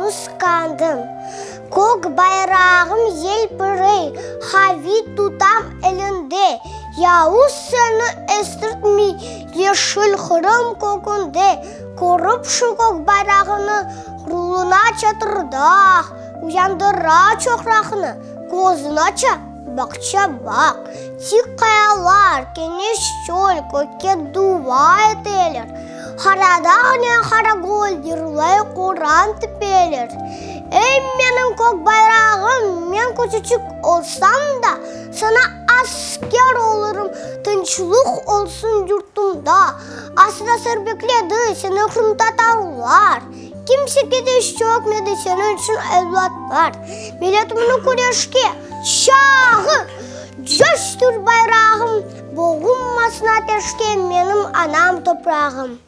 ұскандым. Көк байрағым елпірей, хави тутам әлінде. Яуыз сені естіртмей, ешіл қырым көкінде. Көріп шу көк байрағыны, рулына чатырдақ. Уяндыра чоқрақыны, көзін ача, бақча бақ. Тик қаялар, кенеш шөл, көкке дуа етелер. Харадағыне харагол, дерлай қоран тіпелер. Эй, менің көк байрағым, мен көчічік олсам да, сана аскер олырым, тыншылық олсын жұртымда. Асыда сәрбекледі, сені құрымтатаулар. Kimse gidiş çökmedi senin için evlat var. Milletimin kureşki şahı, coştur bayrağım. Boğulmasın ateşke benim anam toprağım.